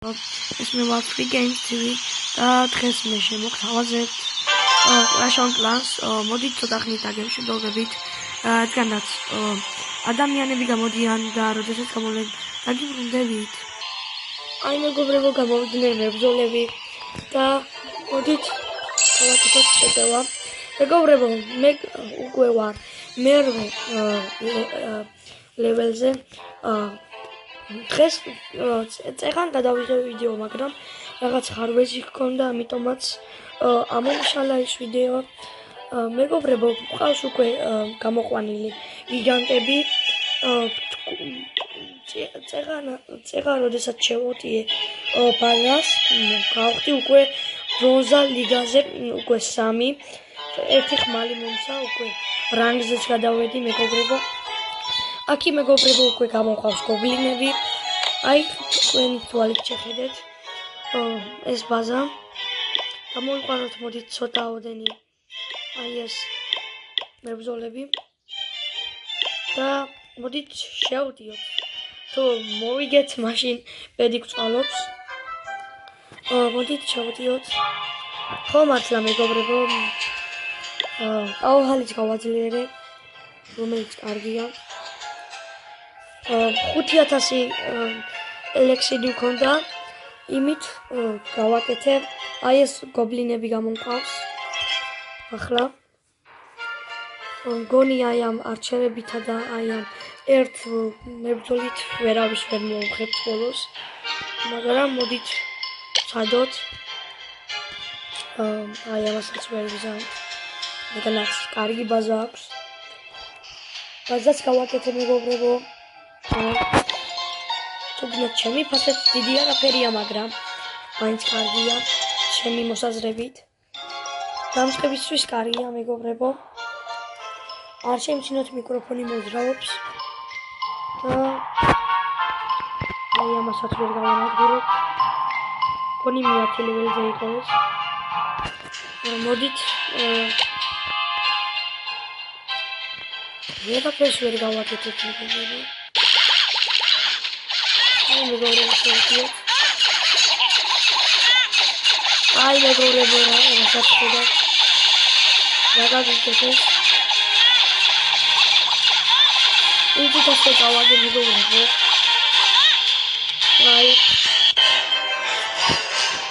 ეს მე ვარ Free Games TV და დღეს მე შემოგთავაზებთ Clash of Clans. მოდით ცოტა ხნით დაგემშვიდობებით, რადგანაც ადამიანები გამოდიან და როდესაც გამოვლენ დაგიბრუნდებით. აი მეგობრებო, გამოვიდნენ მებრძოლები და მოდით გავაკეთოთ შეტევა. მეგობრებო, მე უკვე ვარ მერვე ლეველზე. დღეს წეგან გადავიღე ვიდეო, მაგრამ რაღაც ხარვეზი ჰქონდა, ამიტომაც ამომშალა ის ვიდეო. მეგობრებო, მყავს უკვე გამოყვანილი გიგანტები. წეგან როდესაც შევოტიე ბაზას, გავხდი უკვე ბრონზა ლიგაზე, უკვე 3. ერთი ხმალი მომცა, უკვე რანგზეც გადავედი მეგობრებო. აქი მეგობრებო უკვე გამოყავს გობლინები. აი თქვენი თვალით შეხედეთ ეს ბაზა. გამოვიყვანოთ მოდით ცოტაოდენი აი ეს მებრძოლები და მოდით შევდიოთ. თუ მოვიგეთ, მაშინ ბედი გწვალობს. მოდით შევდიოთ. ხო მართლა მეგობრებო, აუჰალიც გავაძლიერე, რომელიც კარგია. 5000 ელექსირი მქონდა, იმით გავაკეთე. აი ეს გობლინები გამომყავს. ახლა მგონი აი ამ არჩერებითა და აი ამ ერთ მებრძოლით ვერავის ვერ მოვხებთ ბოლოს, მაგრამ მოდით ვცადოთ. აი ამასაც ვერ ვიზამთ, მაგალითად კარგი ბაზა აქვს. ბაზას გავაკეთე მეგობრებო. თუმცა ჩემი ფასად დიდი არაფერია, მაგრამ მაინც კარგია ჩემი მოსაზრებით. დამწყებისთვის კარგია მეგობრებო. არ შემჩნიოთ მიკროფონი მოძრაობს და აი ამასაც ვერ გავანადგურებ. მგონი მე-10 ლეველზე იყო ეს. მოდით ვერაფერს ვერ გავაკეთებ მეგობრებო. აი მეგობრებო, შევიდეთ. აი მეგობრებო, რასაც ხედავთ. რა გაგიკეთეთ? ინფიკაცია გავაგე მეგობრებო. აი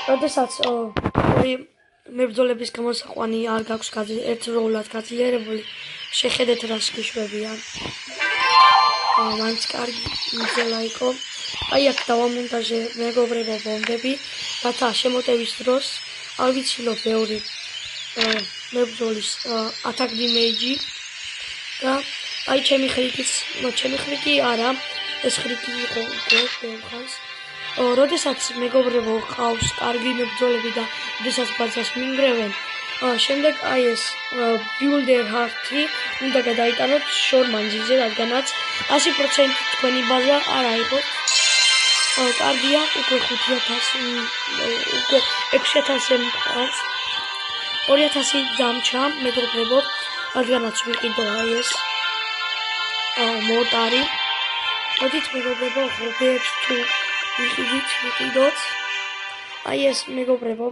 როდესაც მებრძოლების გამოსაყვანი არ გაქვს ერთდროულად გაძლიერებული, შეხედეთ რას გიშვებიან. მაინც კარგი მძელა იყო. აი აქ დავამონტაჟე მეგობრებო ბომბები, რათა შემოტევის დროს არ ვიცილო ბევრი მებრძოლის attack damage და აი ჩემი ხრიკი არა, ეს ხრიკი იყო გოლხანს. როდესაც მეგობრებო ყავს კარგი მებრძოლები და როდესაც ბაზას მინგრევენ, შემდეგ აი ეს builder heart-ი უნდა გადაიტანოთ შორ მანძილზე, რადგანაც 100% თქვენი ბაზა არ აიღოთ. კარგია, უკვე 5000, უკვე 6000 მყავს. 2000 დამჩა მეგობრებო, რადგანაც ვიყიდო აი ეს მორტარი. მოდით მეგობრებო, ღობეებს თუ ვიყიდოთ. აი ეს მეგობრებო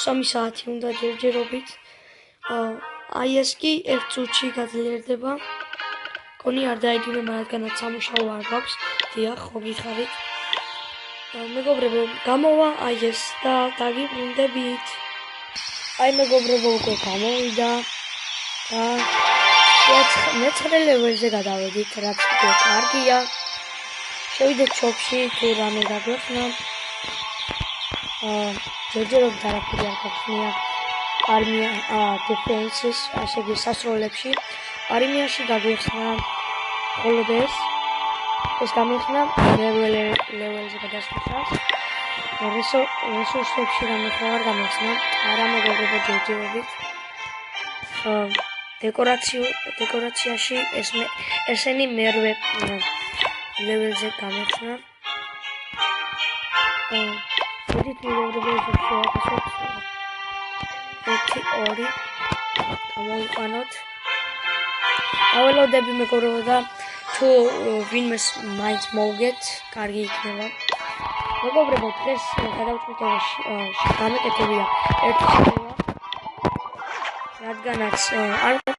3 საათი უნდა ჯერჯერობით. აი ეს კი 1 წუთში გაძლიერდება. მგონი არ დაიგივება, რადგანაც სამუშაო არ გვაქვს. დიახ, ხო გიხარით. მეგობრებო, გამოვა აი ეს და დაგიბრუნდებით. აი მეგობრებო, უკვე გამოვიდა და 9 ლეველზე გადავედით, რაც უკვე კარგია. შევიდეთ შოპში, თუ რამე გაგვეხსნა. ჯერჯერობით არაფერი არ გაგვხსნია. არმია defenses, ასე იგი სასროლებში. არმიაში გაგვეხსნა მხოლოდ ეს გამიხსნა მერვე ლეველზე გადასვლისას. რესურსებში გამიხსნა არ გამიხსნა. არა მეგობრებო, ჯერჯერობით. დეკორაციაში ესენი მერვე ლეველზე გამიხსნა. მოდით მეგობრებო, შევაკეთოთ 1-2 გამოვიყვანოთ. აველოდები მეგობრებო და თუ ვინმეს მაინც მოვგეთ, კარგი იქნება. მეგობრებო, დღეს გადავწყვიტე გამეკეთებია ერთი სიტყვა, რადგანაც არ